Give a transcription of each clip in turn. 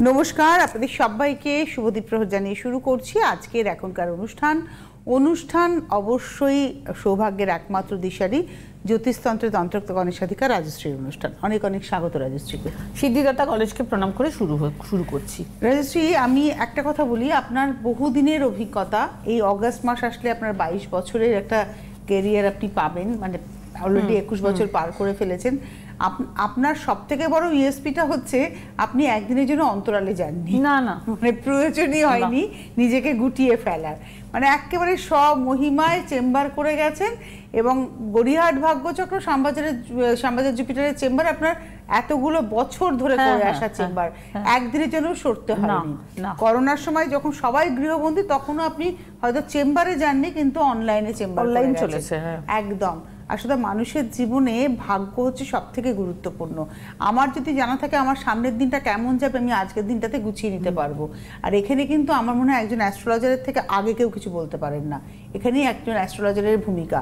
নমস্কার, আপনাদের সবাইকে শুভদীপ প্রহর জানিয়ে শুরু করছি আজকের এখনকার অনুষ্ঠান অবশ্যই সৌভাগ্যের একমাত্র দিশারি জ্যোতিষতন্ত্র তন্ত্রোক্ত গণেশাধিকার রাজশ্রীর অনুষ্ঠান। অনেক অনেক স্বাগত রাজশ্রীকে। সিদ্ধিদাতা কলেজকে প্রণাম করে শুরু করছি। রাজশ্রী, আমি একটা কথা বলি, আপনার বহুদিনের অভিজ্ঞতা, এই অগাস্ট মাস আসলে আপনার 22 বছরের একটা ক্যারিয়ার আপনি পাবেন, মানে অলরেডি 21 বছর পার করে ফেলেছেন। আপনার সব থেকে বড় ইউএসপিটা হচ্ছে আপনি একদিনের জন্য অন্তরালে যাননি, না না, মানে প্রয়োজনই হয়নি নিজেকে গুটিয়ে ফেলার, মানে একেবারে সব মহিমায় চেম্বার করে গেছেন। এবং গড়িয়াহাট ভাগ্যচক্র শ্যামবাজার জুপিটারের চেম্বার আপনার এতগুলো বছর ধরে করে আসা চেম্বার, একদিনের জন্য সরতে হয়নি। করোনার সময় যখন সবাই গৃহবন্দী তখনও আপনি হয়তো চেম্বারে যাননি, কিন্তু অনলাইনে চেম্বার চলেছে একদম। আসলে মানুষের জীবনে ভাগ্য হচ্ছে সব থেকে গুরুত্বপূর্ণ। আমার যদি জানা থাকে আমার সামনের দিনটা কেমন যাবে, আমি আজকের দিনটাতে গুছিয়ে নিতে পারবো। আর এখানে কিন্তু আমার মনে হয় একজন অ্যাস্ট্রোলজারের থেকে আগে কেউ কিছু বলতে পারেন না। এখানেই একজন অ্যাস্ট্রোলজারের ভূমিকা।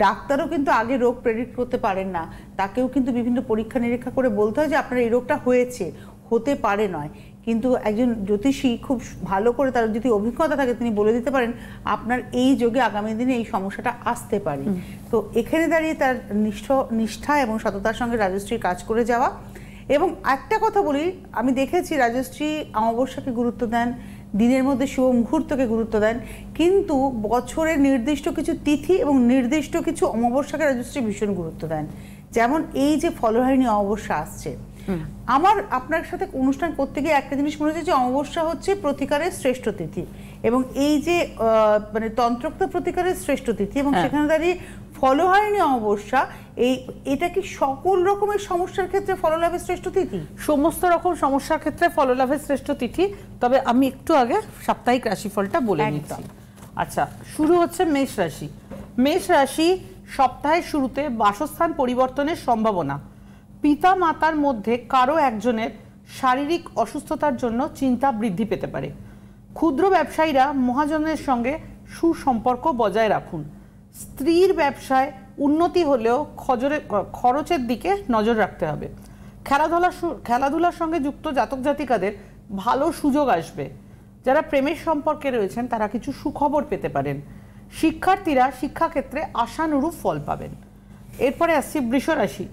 ডাক্তারও কিন্তু আগে রোগ প্রেডিক্ট করতে পারেন না, তাকেও কিন্তু বিভিন্ন পরীক্ষা নিরীক্ষা করে বলতে হয় যে আপনার এই রোগটা হয়েছে, হতে পারে নয়। কিন্তু একজন জ্যোতিষী খুব ভালো করে, তার যদি অভিজ্ঞতা থাকে, তিনি বলে দিতে পারেন আপনার এই যোগে আগামী দিনে এই সমস্যাটা আসতে পারে। তো এখানে দাঁড়িয়ে তার নিষ্ঠা এবং সততার সঙ্গে রাজশ্রীর কাজ করে যাওয়া। এবং একটা কথা বলি, আমি দেখেছি রাজশ্রী অমাবস্যাকে গুরুত্ব দেন, দিনের মধ্যে শুভ মুহূর্তকে গুরুত্ব দেন, কিন্তু বছরের নির্দিষ্ট কিছু তিথি এবং নির্দিষ্ট কিছু অমাবস্যাকে রাজশ্রী ভীষণ গুরুত্ব দেন। যেমন এই যে ফলহারিণী অমাবস্যা আসছে, আমার আপনার সাথে অনুষ্ঠান করতে গিয়ে একটা জিনিস মনে হচ্ছে যে অমাবস্যা হচ্ছে প্রতিকারের শ্রেষ্ঠ তিথি, এবং এই যে মানে তন্ত্রোক্ত প্রতিকারের শ্রেষ্ঠ তিথি, এবং সেখানে দাঁড়িয়ে ফলহারিণী অমাবস্যা, এটা কি সকল রকমের সমস্যার ক্ষেত্রে ফললাভের শ্রেষ্ঠ তিথি? সমস্ত রকম সমস্যার ক্ষেত্রে ফললাভের শ্রেষ্ঠ তিথি। তবে আমি একটু আগে সাপ্তাহিক রাশিফলটা বলে নিচ্ছি। আচ্ছা, শুরু হচ্ছে মেষ রাশি। মেষ রাশি সপ্তাহের শুরুতে বাসস্থান পরিবর্তনের সম্ভাবনা, পিতা মাতার মধ্যে কারো একজনের শারীরিক অসুস্থতার জন্য চিন্তা বৃদ্ধি পেতে পারে। ক্ষুদ্র ব্যবসায়ীরা মহাজনের সঙ্গে সুসম্পর্ক বজায় রাখুন। স্ত্রীর ব্যবসায় উন্নতি হলেও খরচের দিকে নজর রাখতে হবে। খেলাধুলার সঙ্গে যুক্ত জাতক জাতিকাদের ভালো সুযোগ আসবে। যারা প্রেমের সম্পর্কে রয়েছেন তারা কিছু সুখবর পেতে পারেন। শিক্ষার্থীরা শিক্ষাক্ষেত্রে আশানুরূপ ফল পাবেন। এরপরে আসছি বৃষ রাশি।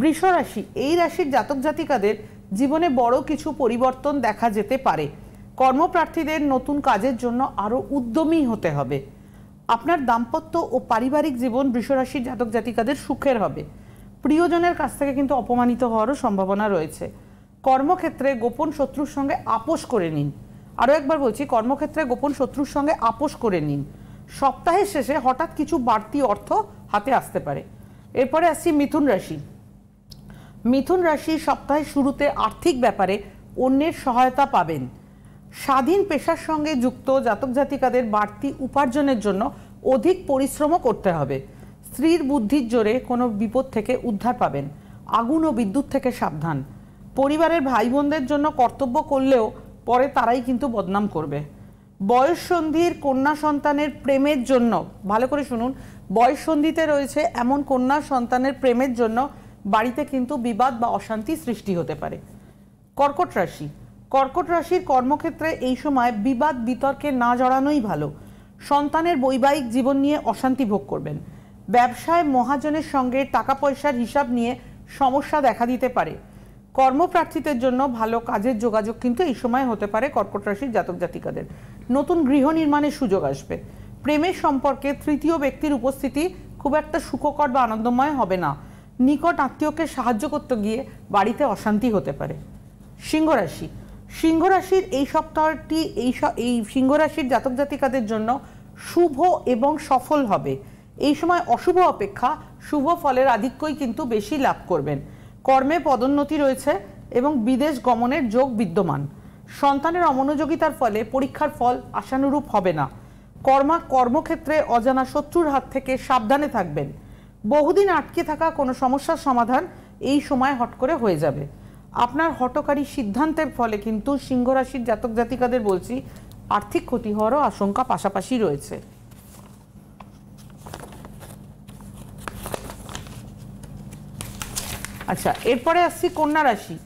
বৃষ রাশি, এই রাশির জাতক জাতিকাদের জীবনে বড় কিছু পরিবর্তন দেখা যেতে পারে। কর্মপ্রার্থীদের নতুন কাজের জন্য আরও উদ্যমী হতে হবে। আপনার দাম্পত্য ও পারিবারিক জীবন বৃষ রাশির জাতক জাতিকাদের সুখের হবে। প্রিয়জনের কাছ থেকে কিন্তু অপমানিত হওয়ারও সম্ভাবনা রয়েছে। কর্মক্ষেত্রে গোপন শত্রুর সঙ্গে আপোষ করে নিন। আরও একবার বলছি, কর্মক্ষেত্রে গোপন শত্রুর সঙ্গে আপোষ করে নিন। সপ্তাহের শেষে হঠাৎ কিছু বাড়তি অর্থ হাতে আসতে পারে। এরপরে আসছি মিথুন রাশি। মিথুন রাশি সপ্তাহের শুরুতে আর্থিক ব্যাপারে অন্যের সহায়তা পাবেন। স্বাধীন পেশার সঙ্গে যুক্ত জাতক জাতিকাদের বাড়তি উপার্জনের জন্য অধিক পরিশ্রমও করতে হবে। স্ত্রীর বুদ্ধির জোরে কোনো বিপদ থেকে উদ্ধার পাবেন। আগুন ও বিদ্যুৎ থেকে সাবধান। পরিবারের ভাই বোনদের জন্য কর্তব্য করলেও পরে তারাই কিন্তু বদনাম করবে। বয়ঃসন্ধির কন্যা সন্তানের প্রেমের জন্য, ভালো করে শুনুন, বয়ঃসন্ধিতে রয়েছে এমন কন্যা সন্তানের প্রেমের জন্য বাড়িতে কিন্তু বিবাদ বা অশান্তি সৃষ্টি হতে পারে। কর্কট রাশি। কর্কট রাশির কর্মক্ষেত্রে এই সময় বিবাদ বিতর্কে না জড়ানোই ভালো। সন্তানের বৈবাহিক জীবন নিয়ে অশান্তি ভোগ করবেন। ব্যবসায় মহাজনের সঙ্গে টাকা পয়সার হিসাব নিয়ে সমস্যা দেখা দিতে পারে। কর্মপ্রার্থীদের জন্য ভালো কাজের যোগাযোগ কিন্তু এই সময় হতে পারে কর্কট রাশির জাতক জাতিকাদের। নতুন গৃহ নির্মাণের সুযোগ আসবে। প্রেমের সম্পর্কে তৃতীয় ব্যক্তির উপস্থিতি খুব একটা সুখকর বা আনন্দময় হবে না। নিকট আত্মীয়কে সাহায্য করতে গিয়ে বাড়িতে অশান্তি হতে পারে। সিংহ রাশি। সিংহ রাশির এই সপ্তাহটি এই সিংহ রাশির জাতক জাতিকাদের জন্য শুভ এবং সফল হবে। এই সময় অশুভ অপেক্ষা শুভ ফলের আধিক্যই কিন্তু বেশি লাভ করবেন। কর্মে পদোন্নতি রয়েছে এবং বিদেশ গমনের যোগ বিদ্যমান। সন্তানের অমনোযোগিতার ফলে পরীক্ষার ফল আশানুরূপ হবে না। কর্মক্ষেত্রে অজানা শত্রুর হাত থেকে সাবধানে থাকবেন। বহুদিন আটকে থাকা কোনো সমস্যার সমাধান এই সময় হট করে হয়ে যাবে। আপনার হঠকারী সিদ্ধান্তের ফলে কিন্তু সিংহ রাশির জাতক জাতিকাদের বলছি আর্থিক ক্ষতি হওয়ারও আশঙ্কা পাশাপাশি রয়েছে। আচ্ছা, এরপরে আসছি কন্যা রাশি।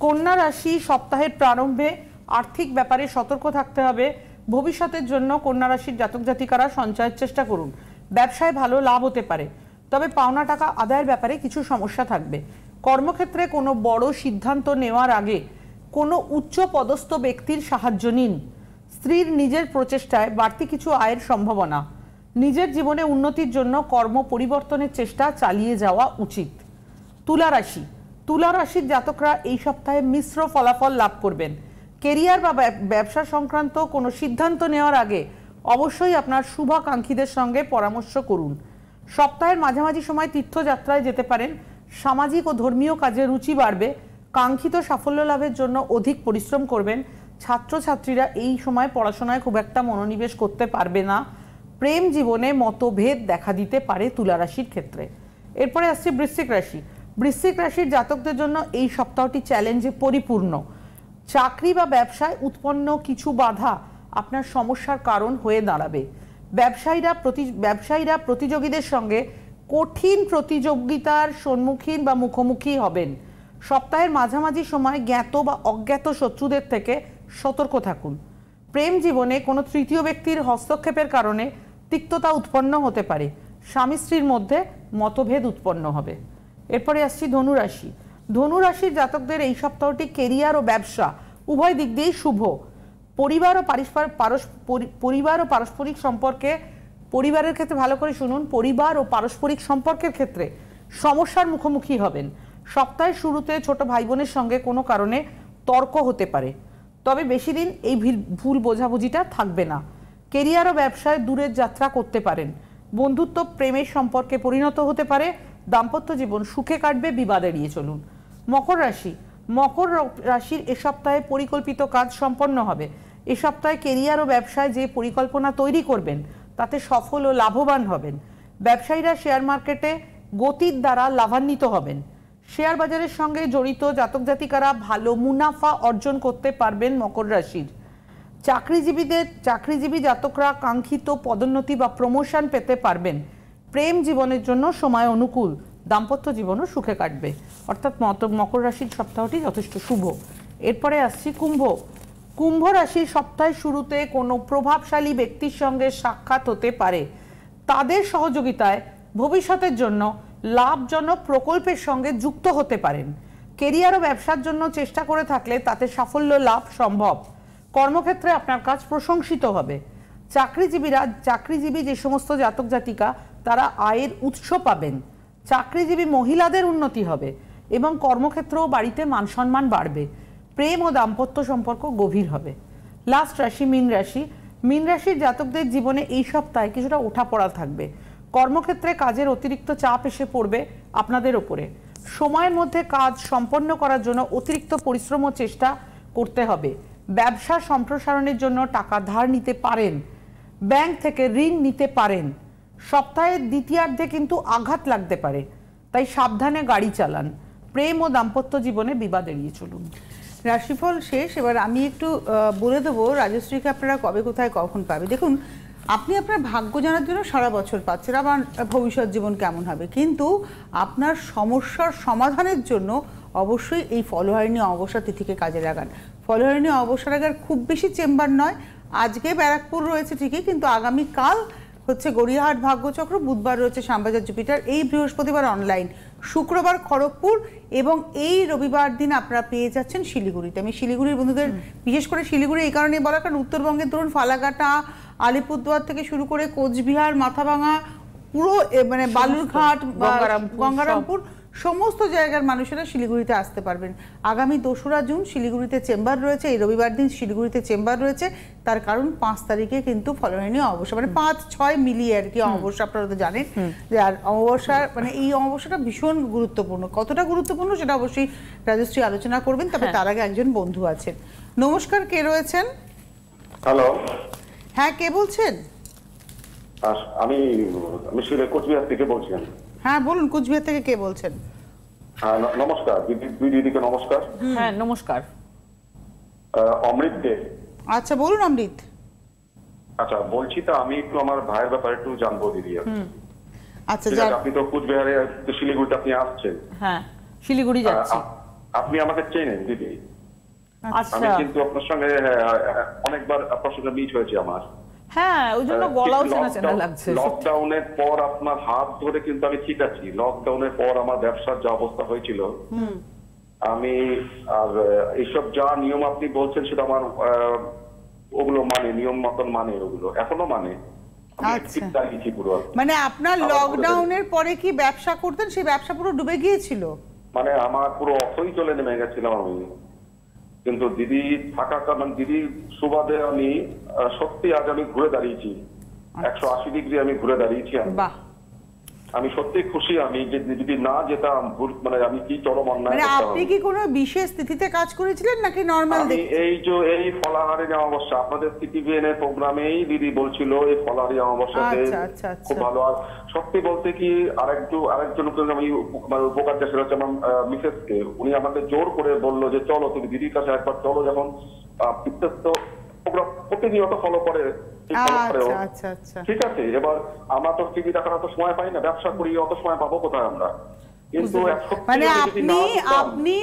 কন্যা রাশি সপ্তাহের প্রারম্ভে আর্থিক ব্যাপারে সতর্ক থাকতে হবে। ভবিষ্যতের জন্য কন্যা রাশির জাতক জাতিকারা সঞ্চয়ের চেষ্টা করুন। ব্যবসায় ভালো লাভ হতে পারে, তবে পাওনা টাকা আদায়ের ব্যাপারে কিছু সমস্যা থাকবে। কর্মক্ষেত্রে কোনো বড় সিদ্ধান্ত নেওয়ার আগে কোনো উচ্চ পদস্থ ব্যক্তির সাহায্য নিন। স্ত্রীর নিজের প্রচেষ্টায় বাড়তি কিছু আয়ের সম্ভাবনা। নিজের জীবনে উন্নতির জন্য কর্ম পরিবর্তনের চেষ্টা চালিয়ে যাওয়া উচিত। তুলা রাশি, তুলা রাশির জাতকরা এই সপ্তাহে মিশ্র ফলাফল লাভ করবেন। কেরিয়ার বা ব্যবসা সংক্রান্ত কোনো সিদ্ধান্ত নেওয়ার আগে অবশ্যই আপনার শুভাকাঙ্ক্ষীদের সঙ্গে পরামর্শ করুন। সপ্তাহের মাঝামাঝি সময় তীর্থযাত্রায় যেতে পারেন। সামাজিক ও ধর্মীয় কাজে রুচি বাড়বে। কাঙ্ক্ষিত সাফল্য লাভের জন্য অধিক পরিশ্রম করবেন। ছাত্রছাত্রীরা এই সময় পড়াশোনায় খুব একটা মনোনিবেশ করতে পারবে না। প্রেম জীবনে মতভেদ দেখা দিতে পারে তুলা রাশির ক্ষেত্রে। এরপরে আসছে বৃশ্চিক রাশি। বৃশ্চিক রাশির জাতকদের জন্য এই সপ্তাহটি চ্যালেঞ্জে পরিপূর্ণ। চাকরি বা ব্যবসায় উৎপন্ন কিছু বাধা আপনার সমস্যার কারণ হয়ে দাঁড়াবে। ব্যবসায়ীরা প্রতিযোগীদের সঙ্গে কঠিন প্রতিযোগিতার সম্মুখীন বা মুখোমুখি হবেন। সপ্তাহের মাঝামাঝি সময় জ্ঞাত বা অজ্ঞাত শত্রুদের থেকে সতর্ক থাকুন। প্রেম জীবনে কোনো তৃতীয় ব্যক্তির হস্তক্ষেপের কারণে তিক্ততা উৎপন্ন হতে পারে। স্বামী স্ত্রীর মধ্যে মতভেদ উৎপন্ন হবে। এরপরে আসছি ধনুরাশি। ধনুরাশির জাতকদের এই সপ্তাহটি কেরিয়ার ও ব্যবসা উভয় দিক দিয়েই শুভ। পরিবার ও পারস্পরিক সম্পর্কে, পরিবারের ক্ষেত্রে ভালো করে শুনুন, পরিবার ও পারস্পরিক সম্পর্কের ক্ষেত্রে সমস্যার মুখোমুখি হবেন। সপ্তাহের শুরুতে ছোট ভাই বোনের সঙ্গে কোনো কারণে তর্ক হতে পারে, তবে বেশি দিন এই ভুল বোঝাবুঝিটা থাকবে না। কেরিয়ার ও ব্যবসায় দূরের যাত্রা করতে পারেন। বন্ধুত্ব প্রেমের সম্পর্কে পরিণত হতে পারে। দাম্পত্য জীবন সুখে কাটবে, বিবাদ এড়িয়ে চলুন। মকর রাশি। মকর রাশির এ সপ্তাহে পরিকল্পিত কাজ সম্পন্ন হবে। এ সপ্তাহে কেরিয়ার ও ব্যবসায় যে পরিকল্পনা তৈরি করবেন তাতে সফল ও লাভবান হবেন। ব্যবসায়ীরা শেয়ার মার্কেটে গতির দ্বারা লাভান্বিত হবেন। শেয়ার বাজারের সঙ্গে জড়িত জাতক জাতিকারা ভালো মুনাফা অর্জন করতে পারবেন। মকর রাশির চাকরিজীবী জাতকরা কাঙ্ক্ষিত পদোন্নতি বা প্রমোশন পেতে পারবেন। প্রেম জীবনের জন্য সময় অনুকূল। দাম্পত্য জীবনও সুখে কাটবে। অর্থাৎ মকর রাশির সপ্তাহটি যথেষ্ট শুভ। এরপরে আসছি কুম্ভ। কুম্ভ রাশির সপ্তাহের শুরুতে কোনো প্রভাবশালী ব্যক্তির সঙ্গে সাক্ষাৎ হতে পারে। তাদের সহযোগিতায় ভবিষ্যতের জন্য লাভজনক প্রকল্পের সঙ্গে যুক্ত হতে পারেন। কেরিয়ার ও ব্যবসার জন্য চেষ্টা করে থাকলে তাতে সাফল্য লাভ সম্ভব। কর্মক্ষেত্রে আপনার কাজ প্রশংসিত হবে। চাকরিজীবী যে সমস্ত জাতক জাতিকা তারা আয়ের উৎস পাবেন। চাকরিজীবী মহিলাদের উন্নতি হবে এবং কর্মক্ষেত্র ও বাড়িতে মান সম্মান বাড়বে। প্রেম ও দাম্পত্য সম্পর্ক গভীর হবে। লাস্ট রাশি মীন রাশি। মীন রাশির জাতকদের জীবনে এই সপ্তাহে কিছুটা ওঠাপড়া থাকবে। কর্মক্ষেত্রে কাজের অতিরিক্ত চাপ এসে পড়বে আপনাদের ওপরে। সময়ের মধ্যে কাজ সম্পন্ন করার জন্য অতিরিক্ত পরিশ্রম ও চেষ্টা করতে হবে। ব্যবসা সম্প্রসারণের জন্য টাকা ধার নিতে পারেন। ব্যাংক থেকে ঋণ নিতে পারেন। সপ্তাহের দ্বিতীয়ার্ধে কিন্তু আঘাত লাগতে পারে, তাই সাবধানে গাড়ি চালান। প্রেম ও দাম্পত্য জীবনে বিবাদ এড়িয়ে চলুন। রাশিফল শেষ। এবার আমি একটু বলে দেবো রাজশ্রীকে আপনারা কবে কোথায় কখন পাবে। দেখুন, আপনি আপনার ভাগ্য জানার জন্য সারা বছর পাচ্ছেন, আবার ভবিষ্যৎ জীবন কেমন হবে, কিন্তু আপনার সমস্যার সমাধানের জন্য অবশ্যই এই ফলহারিণী অমাবস্যা তিথিকে কাজে লাগান। ফলহারিণী অমাবস্যা লাগার খুব বেশি চেম্বার নয়। আজকে ব্যারাকপুর রয়েছে ঠিকই, কিন্তু আগামীকাল হচ্ছে গড়িয়াহাট ভাগ্যচক্র, বুধবার রয়েছে শ্যামবাজার জুপিটার, এই বৃহস্পতিবার অনলাইন, শুক্রবার খড়গপুর এবং এই রবিবার দিন আপনারা পেয়ে যাচ্ছেন শিলিগুড়িতে। আমি শিলিগুড়ির বন্ধুদের বিশেষ করে শিলিগুড়ি এই কারণে বলা, কারণ উত্তরবঙ্গের ধরুন ফালাকাটা, আলিপুরদুয়ার থেকে শুরু করে কোচবিহার, মাথাভাঙা, পুরো মানে বালুরঘাট, গঙ্গারামপুর সমস্ত জায়গার মানুষেরা শিলিগুড়িতে আসতে পারবেন। আগামী 2রা জুন শিলিগুড়িতে চেম্বার রয়েছে, এই রবিবার দিন শিলিগুড়িতে চেম্বার রয়েছে। তার কারণ 5 তারিখে কিন্তু ফলহারিণী অমাবস্যা, মানে 5-6 মিলিয়ে আর কি অমাবস্যা, আপনারা তো জানেন যে। আর অমাবস্যার মানে এই অমাবস্যাটা ভীষণ গুরুত্বপূর্ণ। কতটা গুরুত্বপূর্ণ সেটা অবশ্যই রাজশ্রী আলোচনা করবেন। তবে তার আগে একজন বন্ধু আছেন। নমস্কার, কে রয়েছেন? হ্যালো, হ্যাঁ, কে বলছেন? আমি কোচবিহার থেকে বলছিলাম। হ্যাঁ বলুন, কোচবিহার থেকে কে বলছেন? হ্যাঁ নমস্কার দিদিকে নমস্কার। হ্যাঁ নমস্কার। অমৃত দে। আচ্ছা বলুন অমৃত। আচ্ছা বলছি, তা আমি একটু আমার ভাইয়ের ব্যাপারে একটু জানবো দিদি। আচ্ছা, আপনি তো কুচবিহারে, শিলিগুড়িতে আপনি আসছেন। হ্যাঁ শিলিগুড়ি যাচ্ছি। আপনি আমাকে চেনেন দিদি? আচ্ছা আমি কিন্তু আপনার সঙ্গে অনেকবার আপনার সঙ্গে মিট হয়েছে আমার। হ্যাঁ, ওই জন্য গলাও চেনা চেনা লাগছে। লকডাউনের পর আপনার হাত ধরে কিন্তু আমি ঠিক আছি। লকডাউনের পর আমার ব্যবসার যা অবস্থা হয়েছিল, আমি আর এইসব যা নিয়ম আপনি বলছেন সেটা আমার ওগুলো মানে নিয়ম মতন মানে, ওগুলো এখনো মানে। মানে আপনার লকডাউনের পরে কি ব্যবসা করতেন, সেই ব্যবসা পুরো ডুবে গিয়েছিল? মানে আমার পুরো অথই চলে নেমে গেছিলাম আমি। কিন্তু দিদি থাকা কারণ দিদির সুবাদে আমি সত্যি আজ আমি ঘুরে দাঁড়িয়েছি, 180 ডিগ্রি আমি ঘুরে দাঁড়িয়েছি। বাহ, আমি সত্যি খুশি। আমি যদি না যেতাম, মানে আমি কি চরম অন্যায় করতাম। আপনি কি কোনো বিশেষ তিথিতে কাজ করেছিলেন নাকি নরমাল? এই ফলাহারি অমাবস্যা আপনাদের সিটিভিএন এর প্রোগ্রামেই দিদি বলছিল এই ফলাহারি অমাবস্যাতে খুব ভালো। আর সত্যি বলতে কি আরেকজনকে আমি উপকার চেষ্টা করছি, আমার মিসেস কে। উনি আমাকে জোর করে বললো যে চলো তুমি দিদির কাছে একবার চলো, যখন প্রোগ্রাম প্রতিনিয়ত ফলো করে। ঠিক আছে, এবার আমরা তো টিভি দেখার অত সময় পাই না, ব্যবসা করি, অত সময় পাবো কোথায় আমরা? কিন্তু মানে আপনি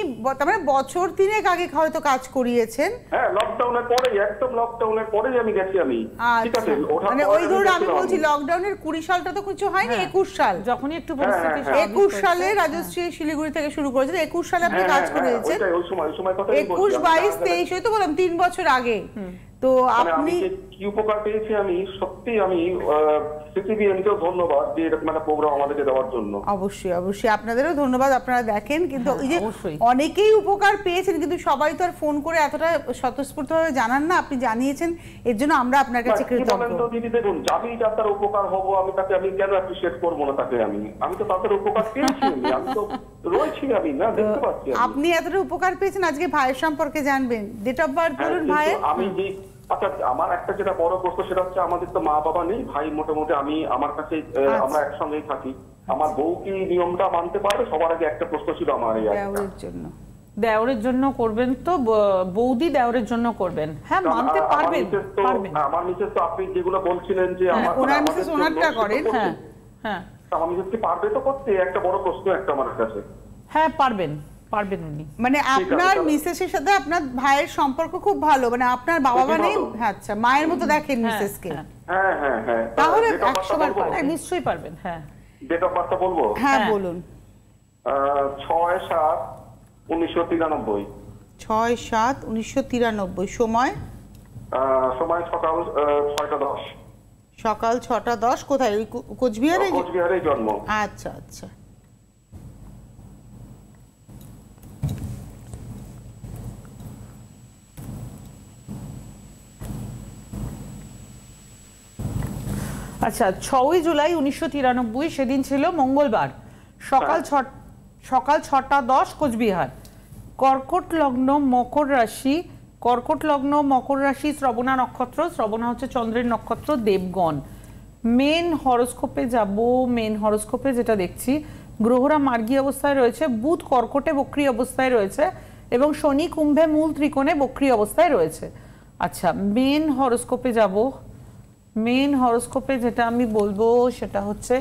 বছর 3 আগে হয়তো কাজ করিয়েছেন। হ্যাঁ, লকডাউনের পরেই, একদম লকডাউনের পরেই আমি গেছি আমি। ঠিক আছে, মানে ওই ধরুন আমি বলছি লকডাউনের 20 সালটা তো কিছু হয়নি, 21 সাল যখনই একটু পরিস্থিতি 21 সালে রাজশ্রী শিলিগুড়ি থেকে শুরু করেছেন, 21 সালে আপনি কাজ করেছেন। ওই সময় কথা 21, 22, 23 ওই তো বললাম 3 বছর আগে। তো আপনি কি উপকার পেয়েছি আমি সত্যি, আমি সিটিভিএনকেও ধন্যবাদ যে এরকম একটা প্রোগ্রাম আমাদেরকে দেওয়ার জন্য। অবশ্যই অবশ্যই আপনাদেরও ধন্যবাদ, আপনারা দেখেন। কিন্তু এই যে অনেকেই উপকার পেয়েছেন, কিন্তু সবাই তো আর ফোন করে এতটা স্বতঃস্ফূর্তভাবে জানান না। আপনি জানিয়েছেন, এর জন্য আমরা আপনার কাছে কৃতজ্ঞ। তো দিদি দেখুন, আমি যার উপকার হব আমি তাকে আমি কেন অ্যাপ্রিশিয়েট করবো না তাকে? আমি তো তাদের উপকার পেয়েছি, আমি তো রয়েছি, আমি না দেখতে পাচ্ছি। আপনি এতটা উপকার পেয়েছেন, আজকে ভাইয়ের সম্পর্কে জানবেন। ডেট অফ বার্থ বলুন ভাইয়ের। আমি যে আচ্ছা, আমার একটা যেটা বড় প্রশ্ন সেটা হচ্ছে, আমাদের তো মা বাবা নেই, ভাই মোটামুটি আমি আমার কাছে আমরা একসঙ্গেই থাকি। আমার বউ কি নিয়মটা মানতে পারবে? সবার আগে একটা প্রশ্ন ছিল আমার। দেওরের জন্য করবেন তো বৌদি দেওরের জন্য করবেন? হ্যাঁ, মানতে পারবেন। আমার মিসেস তো আপনি যেগুলো বলছিলেন যে ওনার মিসেস ওনারটা করেন। হ্যাঁ হ্যাঁ, আমার মিসেস কি পারবে তো করতে? একটা বড় প্রশ্ন একটা আমার কাছে। হ্যাঁ, পারবেন উনি। মানে আপনার মিসেসের সাথে আপনার ভাইয়ের সম্পর্ক খুব ভালো, মানে আপনার বাবা নেই? আচ্ছা, মায়ের মতো দেখেন মিসেসকে? হ্যাঁ হ্যাঁ হ্যাঁ, তাহলে 100বার পারবেন, নিশ্চয়ই পারবেন। হ্যাঁ, ডেট অফ বার্থটা বলবো? হ্যাঁ বলুন। 6/7/1993। 6/7/1993। সময়? সময় সকাল 6টা 10। সকাল 6টা 10। কোথায়? ওই কোচবিহারে? কোচবিহারেই জন্ম। আচ্ছা আচ্ছা। আচ্ছা, 6ই জুলাই 1993, সেদিন ছিল মঙ্গলবার। সকাল 6টা 10 কোচবিহার। কর্কট লগ্ন মকর রাশি, শ্রবণা নক্ষত্র। শ্রবণা হচ্ছে চন্দ্রের নক্ষত্র, দেবগণ। মেন হরোস্কোপে যাব। মেন হরোস্কোপে যেটা দেখছি, গ্রহরা মার্গী অবস্থায় রয়েছে, বুধ কর্কটে বক্রী অবস্থায় রয়েছে এবং শনি কুম্ভে মূল ত্রিকোণে বক্রী অবস্থায় রয়েছে। আচ্ছা, মেন হরোস্কোপে যাব। মেন হরোস্কোপে যেটা আমি বলবো সেটা হচ্ছে,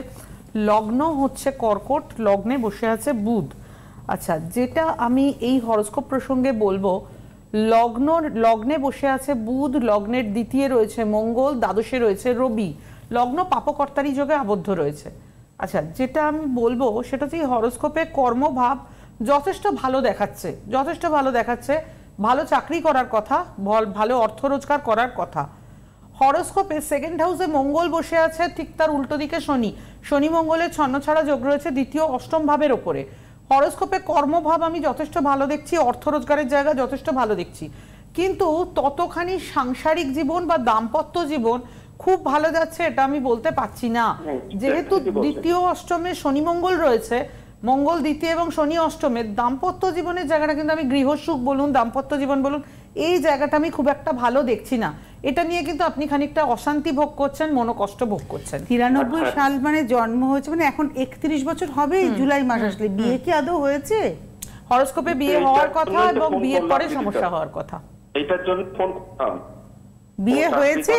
লগ্ন হচ্ছে কর্কট, লগ্নে বসে আছে বুধ। আচ্ছা, যেটা আমি এই হরোস্কোপ প্রসঙ্গে বলবো, লগ্নে বসে আছে বুধ, লগ্নের দ্বিতীয় রয়েছে মঙ্গল, দ্বাদশে রয়েছে রবি, লগ্ন পাপকর্তারি যোগে আবদ্ধ রয়েছে। আচ্ছা, যেটা আমি বলবো সেটা হচ্ছে, হরোস্কোপে কর্মভাব যথেষ্ট ভালো দেখাচ্ছে, ভালো চাকরি করার কথা, ভালো অর্থ রোজগার করার কথা। হরোস্কোপে সেকেন্ড হাউসে মঙ্গল বসে আছে, ঠিক তার উল্টো দিকে শনি মঙ্গলের ছন্নছাড়া যোগ রয়েছে দ্বিতীয় অষ্টম ভাবের ওপরে। হরোস্কোপে কর্মভাব আমি যথেষ্ট ভালো দেখছি, অর্থ রোজগারের জায়গা যথেষ্ট ভালো দেখছি, কিন্তু ততখানি সাংসারিক জীবন বা দাম্পত্য জীবন খুব ভালো যাচ্ছে এটা আমি বলতে পারছি না। যেহেতু দ্বিতীয় অষ্টমে শনি মঙ্গল রয়েছে, মঙ্গল দ্বিতীয় এবং শনি অষ্টমে, দাম্পত্য জীবনের জায়গাটা কিন্তু আমি গৃহসুখ বলুন, দাম্পত্য জীবন বলুন, এই জায়গাটা আমি খুব একটা ভালো দেখছি না। এটা নিয়ে কিন্তু আপনি খানিকটা অশান্তি ভোগ করছেন, মনোকষ্ট ভোগ করছেন। 93 সাল মানে জন্ম হয়েছে, মানে এখন 31 বছর হবে জুলাই মাস আসলে। বিয়ে কি আদৌ হয়েছে? হরোস্কোপে বিয়ে হওয়ার কথা এবং বিয়ের পরে সমস্যা হওয়ার কথা। এইটার জন্য ফোন করলাম। বিয়ে হয়েছে?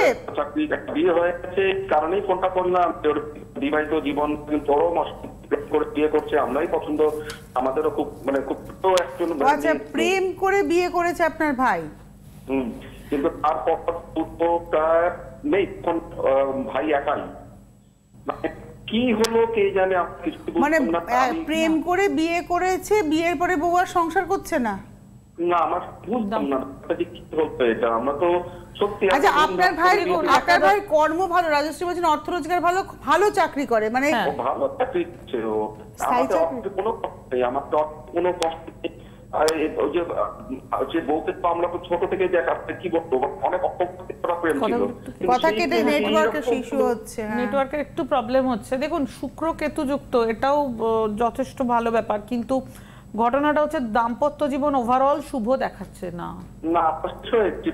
বিয়ে হয়েছে কারণেই ফোনটা করলাম। বিবাহিত জীবন চরম অশান্তি। করে বিয়ে করছে, আমরাই পছন্দ, আমাদেরও খুব মানে খুব একজন। আচ্ছা, প্রেম করে বিয়ে করেছে আপনার ভাই? কিন্তু তারপর নেই, ভাই একাই, কি হলো কে জানে, মানে প্রেম করে বিয়ে করেছে, বিয়ের পরে বউ আর সংসার করছে না? না, আমার বুঝতাম না কি হচ্ছে এটা, আমরা তো সত্যি। আচ্ছা, আপনার ভাই কর্ম ভালো, রাজশ্রী বলছেন অর্থ রোজগার ভালো, ভালো চাকরি করে, মানে ভালো চাকরি করছে ও, আমাদের কোনো কষ্ট নেই, আমার তো কোনো কষ্ট নেই। বউকে তো আমরা তো ছোট থেকে দেখাচ্ছে, কি বলবো, অনেক প্রেম ছিল। কথা কেটে নেটওয়ার্কের ইস্যু হচ্ছে, নেটওয়ার্কের একটু প্রবলেম হচ্ছে। দেখুন, শুক্র কেতু যুক্ত, এটাও যথেষ্ট ভালো ব্যাপার, কিন্তু ঘটনাটা হচ্ছে দাম্পত্য জীবন ওভারঅল শুভ দেখাচ্ছে না। না,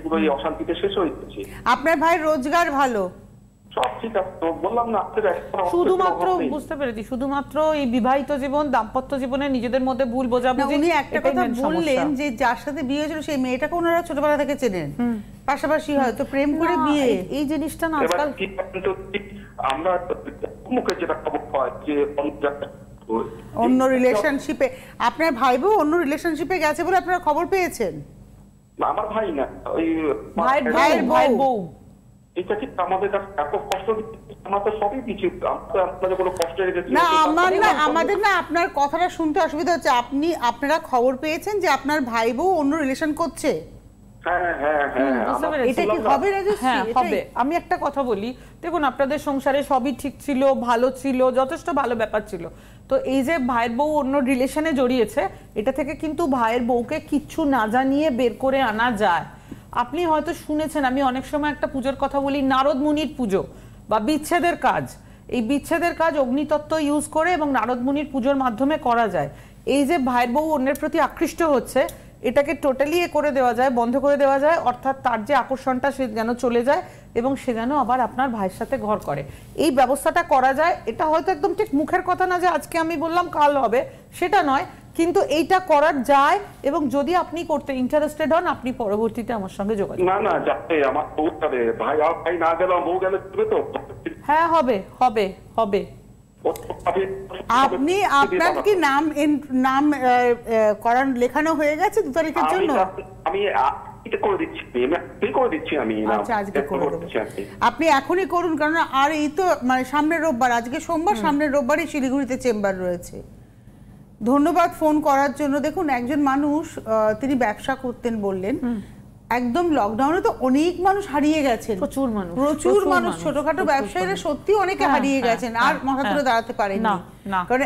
পুরো অশান্তিতে শেষ হয়েছে। আপনার ভাই রোজগার ভালো, সব ঠিক আছে, তো বললাম না, শুধুমাত্র বুঝতে পেরেছি, শুধুমাত্র এই বিবাহিত জীবন, দাম্পত্য জীবনে নিজেদের মধ্যে ভুল বোঝাবুঝি। উনি একটা কথা বললেন যে যার সাথে বিয়ে হয়েছিল সেই মেয়েটাকে ওনারা ছোটবেলা থেকে চেনেন, পাশাপাশি হয়তো প্রেম করে বিয়ে, এই জিনিসটা না আজকাল আমরা মুখে যেটা খবর পাই যে অন্য রিলেশনশিপে, আপনার ভাই বউ অন্য রিলেশনশিপে গেছে বলে আপনারা খবর পেয়েছেন? না, আমার ভাই না, ওই ভাইয়ের বউ। এটা কি আমাদের কাছে এত কষ্ট দিচ্ছে, আমরা তো সবই কিছু, আপনাদের কোনো কষ্ট রেখেছি না, আমাদের না আপনার কথাটা শুনতে অসুবিধা হচ্ছে। আপনারা খবর পেয়েছেন যে আপনার ভাই বউ অন্য রিলেশন করছে? এটা কি হবে রাজশ্রী? হ্যাঁ, হবে। আমি একটা কথা বলি, দেখুন, আপনাদের সংসারে সবই ঠিক ছিল, ভালো ছিল, যথেষ্ট ভালো ব্যাপার ছিল, তো এই যে ভাইয়ের বউ অন্য রিলেশনে জড়িয়েছে, এটা থেকে কিন্তু ভাইয়ের বউকে কিচ্ছু না জানিয়ে বের করে আনা যায়। আপনি হয়তো শুনেছেন, আমি অনেক সময় একটা পুজোর কথা বলি, নারদ মুনির পুজো বা বিচ্ছেদের কাজ। এই বিচ্ছেদের কাজ অগ্নিতত্ত্ব ইউজ করে এবং নারদ মুনির পুজোর মাধ্যমে করা যায়। এই যে ভাইয়ের বউ অন্যের প্রতি আকৃষ্ট হচ্ছে, এটাকে টোটালি করে দেওয়া যায়, বন্ধ করে দেওয়া যায়, অর্থাৎ তার যে আকর্ষণটা সে যেন চলে যায় এবং সে যেন আবার আপনার ভাইয়ের সাথে ঘর করে, এই ব্যবস্থাটা করা যায়। এটা হয়তো একদম ঠিক মুখের কথা না যে আজকে আমি বললাম কাল হবে, সেটা নয়, কিন্তু এইটা করা যায়। এবং যদি আপনি করতে ইন্টারেস্টেড হন, আপনি পরবর্তীতে আমার সঙ্গে যোগাযোগ। না যাতে আমার বউ যাবে, ভাই আর ভাই না গেলে বউ গেলে তো। হ্যাঁ, হবে হবে হবে। আপনি আপনার কি নাম করান লেখানো হয়ে গেছে 2 তারিখের জন্য? আমি এটা করে দিচ্ছি আমি। আচ্ছা, আজকে করে দেব, আপনি এখনই করুন, কারণ আর এই তো মানে সামনের রোববার, আজকে সোমবার, সামনের রোববারই শিলিগুড়িতে চেম্বার রয়েছে। ধন্যবাদ ফোন করার জন্য। দেখুন, একজন মানুষ, তিনি ব্যবসা করতেন বললেন, একদম লকডাউনে তো অনেক মানুষ হারিয়ে গেছেন, প্রচুর মানুষ, ছোটখাটো ব্যবসায়ীরা সত্যি অনেকে হারিয়ে গেছেন, আর মাথা তুলে দাঁড়াতে পারেনি। কারণ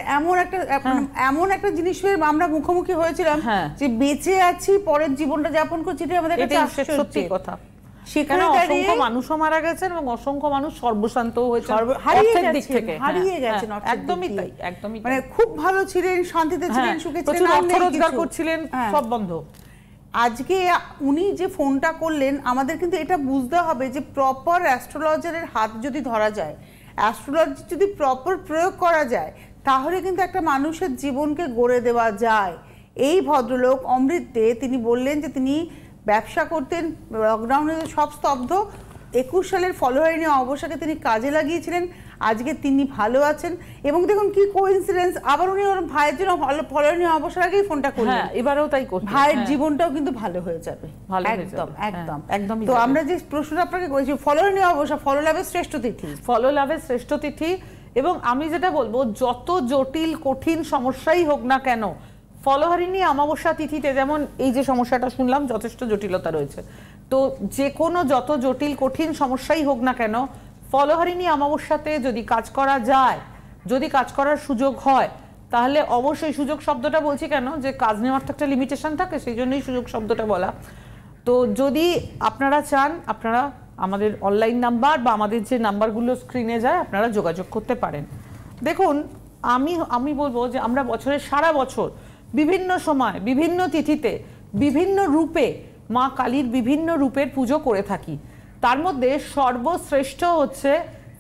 এমন একটা জিনিসের আমরা মুখোমুখি হয়েছিলাম যে বেঁচে আছি, পরের জীবনটা যাপন করছি, এটা আমাদের কাছে আশ্চর্য কথা। সেখানে অসংখ্য মানুষও মারা গেছেন এবং অসংখ্য মানুষ সর্বশান্ত হয়েছেন, হারিয়ে গেছেন। একদমই তাই, একদমই। মানে খুব ভালো ছিলেন, শান্তিতে ছিলেন, সুখে ছিলেন, অর্থ রোজগার করছিলেন, সব বন্ধ। আজকে উনি যে ফোনটা করলেন, আমাদের কিন্তু এটা বুঝতে হবে যে প্রপার অ্যাস্ট্রোলজারের হাত যদি ধরা যায়, অ্যাস্ট্রোলজি যদি প্রপার প্রয়োগ করা যায়, তাহলে কিন্তু একটা মানুষের জীবনকে গড়ে দেওয়া যায়। এই ভদ্রলোক অমৃত দে, তিনি বললেন যে তিনি ব্যবসা করতেন, লকডাউনে সব স্তব্ধ, 21 সালের ফলোয়ারিনী অমাবস্যাকে তিনি কাজে লাগিয়েছিলেন, আজকে তিনি ভালো আছেন। এবং দেখুন কি কোইন্সিডেন্স, আবার উনি ওর ভাইয়ের জন্য ফলোয়ারিনী অমাবস্যার আগেই ফোনটা করলেন, এবারেও তাই করছেন, ভাইয়ের জীবনটাও কিন্তু ভালো হয়ে যাবে। একদম। তো আমরা যে প্রশ্নটা আপনাকে করেছি, ফলোয়ারিনী অমাবস্যা ফল লাভের শ্রেষ্ঠ তিথি, ফল লাভের শ্রেষ্ঠ তিথি। এবং আমি যেটা বলবো, যত জটিল কঠিন সমস্যাই হোক না কেন, ফলহারিণী অমাবস্যা তিথিতে, যেমন এই যে সমস্যাটা শুনলাম, যথেষ্ট জটিলতা রয়েছে, তো যে কোনো যত জটিল কঠিন সমস্যাই হোক না কেন, ফলহারিণী অমাবস্যাতে যদি কাজ করা যায়, যদি কাজ করার সুযোগ হয়, তাহলে অবশ্যই, সুযোগ শব্দটা বলছি কেন, যে কাজ নেওয়ার তো একটা লিমিটেশন থাকে, সেই জন্যই সুযোগ শব্দটা বলা। তো যদি আপনারা চান, আপনারা আমাদের অনলাইন নাম্বার বা আমাদের যে নাম্বারগুলো স্ক্রিনে যায়, আপনারা যোগাযোগ করতে পারেন। দেখুন, আমি বলবো যে আমরা বছরের সারা বছর বিভিন্ন সময়, বিভিন্ন তিথিতে, বিভিন্ন রূপে মা কালীর বিভিন্ন রূপের পুজো করে থাকি। তার মধ্যে সর্বশ্রেষ্ঠ হচ্ছে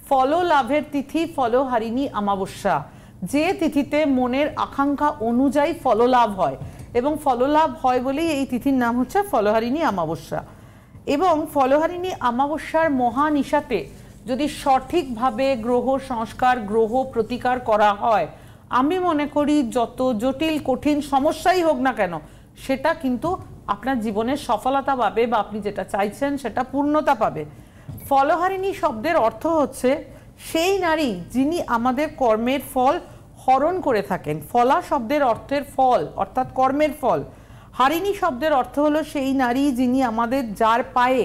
ফল লাভের তিথি, ফলহারিণী অমাবস্যা, যে তিথিতে মনের আকাঙ্ক্ষা অনুযায়ী ফললাভ হয়, এবং ফললাভ হয় বলেই এই তিথির নাম হচ্ছে ফলহারিণী অমাবস্যা। এবং ফলহারিণী অমাবস্যার মহানিশাতে যদি সঠিকভাবে গ্রহ সংস্কার, গ্রহ প্রতিকার করা হয়, আমি মনে করি যত জটিল কঠিন সমস্যাই হোক না কেন সেটা কিন্তু আপনার জীবনের সফলতা পাবে বা আপনি যেটা চাইছেন সেটা পূর্ণতা পাবে। ফলহারিণী শব্দের অর্থ হচ্ছে সেই নারী যিনি আমাদের কর্মের ফল হরণ করে থাকেন। ফলা শব্দের অর্থের ফল অর্থাৎ কর্মের ফল। হারিণী শব্দের অর্থ হলো সেই নারী যিনি আমাদের, যার পায়ে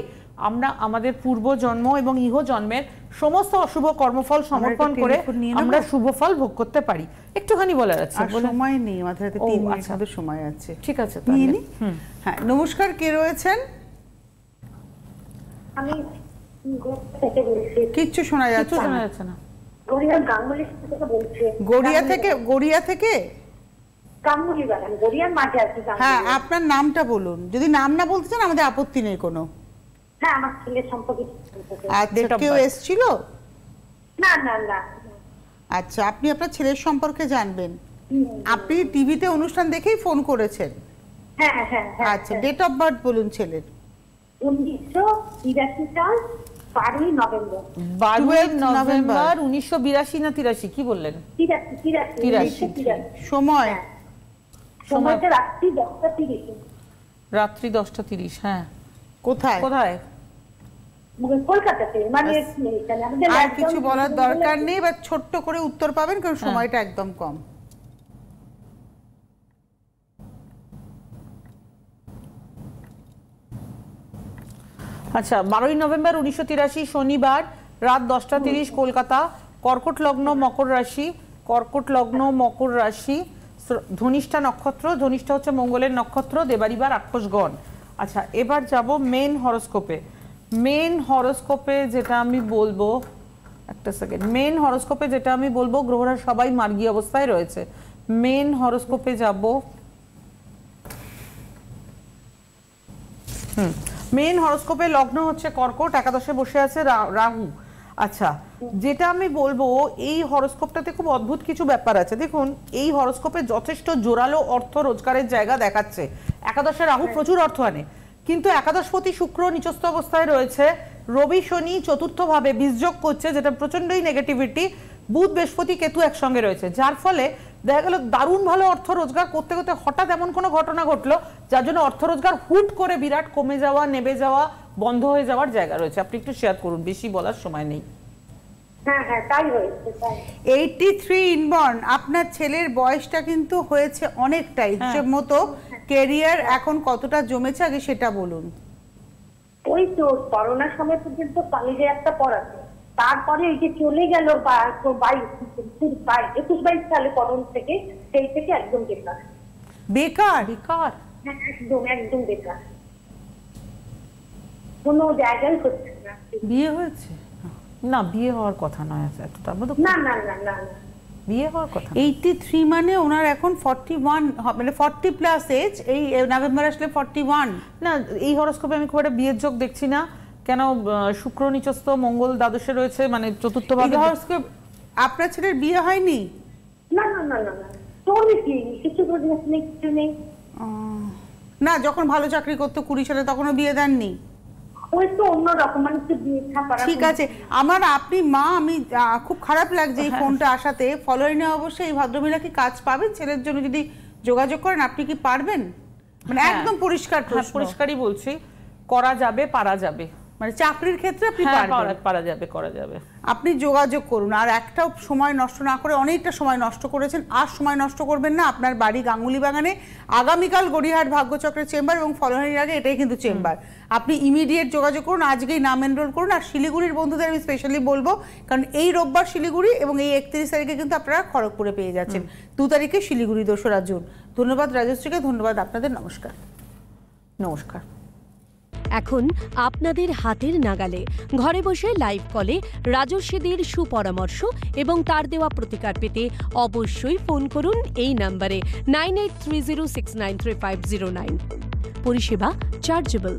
আমরা আমাদের পূর্বজন্ম এবং ইহজন্মের সমস্ত অশুভ কর্মফল সমর্পণ করে আমরা শুভ ফল ভোগ করতে পারি। একটুখানি বলার আছে, সময় নেই, মাথায় 3 মিনিট মতো সময় আছে। ঠিক আছে, হ্যাঁ, নমস্কার, কে রয়েছেন? আমি কিচ্ছু শোনা যাচ্ছে না। গড়িয়া থেকে? গড়িয়া থেকে? হ্যাঁ, আপনার নামটা বলুন। যদি নাম না বলতে চান আমাদের আপত্তি নেই কোনো। হ্যাঁ, আমার ছেলের সম্পর্কে। আচ্ছা, কেউ এসেছিল? না না না। আচ্ছা, আপনি আপনার ছেলের সম্পর্কে জানবেন? আপনি টিভিতে অনুষ্ঠান দেখেই ফোন করেছেন? হ্যাঁ হ্যাঁ। আচ্ছা, ডেট অফ বার্থ বলুন ছেলের। 1982 সাল 12 নভেম্বর। 12 নভেম্বর 1982 না 83 কি বললেন? 83। সময়? সময়টা রাত্রি 10:30। রাত্রি 10:30। হ্যাঁ। কোথায়? কলকাতাতে। মানে আর কিছু বলার দরকার নেই, বা ছোট্ট করে উত্তর পাবেন কারণ সময়টা একদম কম। আচ্ছা, 12 নভেম্বর 1983 শনিবার রাত 10:30 কলকাতা। কর্কট লগ্ন, মকর রাশি। কর্কট লগ্ন, মকর রাশি, ধনিষ্ঠা নক্ষত্র। ধনিষ্ঠা হচ্ছে মঙ্গলের নক্ষত্র, দেবারিবার রাক্ষসগণ। আচ্ছা, এবার যাব মেন হরোস্কোপে। মেন হরোস্কোপে যেটা আমি বলবো, একটা সেকেন্ড, মেন হরোস্কোপে যেটা আমি বলবো, গ্রহরা সবাই মার্গী অবস্থায় রয়েছে। মেন হরোস্কোপে যাব। মেন হরোস্কোপে লগ্ন হচ্ছে কর্কট, একাদশে বসে আছে রাহু। আচ্ছা, যেটা আমি বলবো, এই হরোস্কোপটাতে খুব অদ্ভুত কিছু ব্যাপার আছে। দেখুন, এই হরোস্কোপে যথেষ্ট জোরালো অর্থ রোজগারের জায়গা দেখাচ্ছে। একাদশে রাহু প্রচুর অর্থ আনে, কিন্তু একাদশপতি শুক্র নিচস্থ অবস্থায় রয়েছে। রবি শনি চতুর্থ ভাবে বীজযোগ করছে, যেটা প্রচন্ডই নেগেটিভিটি। বুধ বৃহস্পতি কেতু একসঙ্গে রয়েছে, যার ফলে দেখা গেল দারুণ ভালো অর্থ রোজগার করতে করতে হঠাৎ এমন কোনো ঘটনা ঘটলো যার জন্য অর্থ রোজগার হুট করে বিরাট কমে যাওয়া, নেমে যাওয়া, বন্ধ হয়ে যাওয়ার জায়গা রয়েছে। আপনি একটু শেয়ার করুন, বেশি বলার সময় নেই। হ্যাঁ হ্যাঁ, তাই হয়েছে। 83 ইনবর্ন। আপনার ছেলের বয়সটা কিন্তু হয়েছে অনেকটাই, হিসেব মতো ক্যারিয়ার এখন কতটা জমেছে আগে সেটা বলুন। ওই তো করোনার সময় পর্যন্ত কলেজে একটা পড়াতে, তারপরে এই যে চলে গেল 21-22 সালে করোনা থেকে, সেই থেকে একদম বেকার। বেকার? একদম বেকার, কোনো জায়গায় হচ্ছে না। বিয়ে হয়েছে? না, বিয়ে হওয়ার কথা নয়। না না না না, বিয়ে হওয়ার কথা। 83 মানে ওনার এখন 41, মানে 40 প্লাস এজ। এই নভেম্বর আসলে 41। না, এই হরোস্কোপে আমি খুব একটা বিয়ের যোগ দেখছি না। কেন? শুক্র নিচস্থ, মঙ্গল দ্বাদশে রয়েছে, মানে চতুর্থ ভাবে। হরোস্কোপ আপনার ছেলের বিয়ে হয়নি? না না না না না, তোর কি কিছু কিছু নেই। না, যখন ভালো চাকরি করতো 20 সালে, তখনও বিয়ে দেননি? ওই তো অন্য রকম, মানে বিয়ে থাকা। ঠিক আছে, আমার আপনি মা, আমি খুব খারাপ লাগছে এই ফোনটা আসাতে। ফলোয়ারিনে অবশ্যই এই ভদ্রমহিলা কি কাজ পাবেন ছেলের জন্য যদি যোগাযোগ করেন? আপনি কি পারবেন? মানে একদম পরিষ্কার প্রশ্ন। পরিষ্কারই বলছি, করা যাবে, পারা যাবে। মানে চাকরির ক্ষেত্রে আপনি পারবেন? পারা যাবে, করা যাবে। আপনি যোগাযোগ করুন। আর একটাও সময় নষ্ট না করে, অনেকটা সময় নষ্ট করেছেন, আর সময় নষ্ট করবেন না। আপনার বাড়ি গাঙ্গুলি বাগানে, আগামীকাল গড়িয়াহাট ভাগ্যচক্রের চেম্বার, এবং ফলোয়ারির আগে এটাই কিন্তু চেম্বার। আপনি ইমিডিয়েট যোগাযোগ করুন, আজকেই নাম এনরোল করুন। আর শিলিগুড়ির বন্ধুদের আমি স্পেশালি বলবো, কারণ এই রোববার শিলিগুড়ি এবং এই 31 তারিখে কিন্তু আপনারা খড়গপুরে পেয়ে যাচ্ছেন। 2 তারিখে শিলিগুড়ি, 2রা জুন। ধন্যবাদ রাজশ্রীকে, ধন্যবাদ আপনাদের। নমস্কার। নমস্কার। এখন আপনাদের হাতের নাগালে, ঘরে বসে লাইভ কলে রাজস্বীদের সুপরামর্শ এবং তার দেওয়া প্রতিকার পেতে অবশ্যই ফোন করুন এই নম্বরে 9830693509। পরিষেবা চার্জেবল।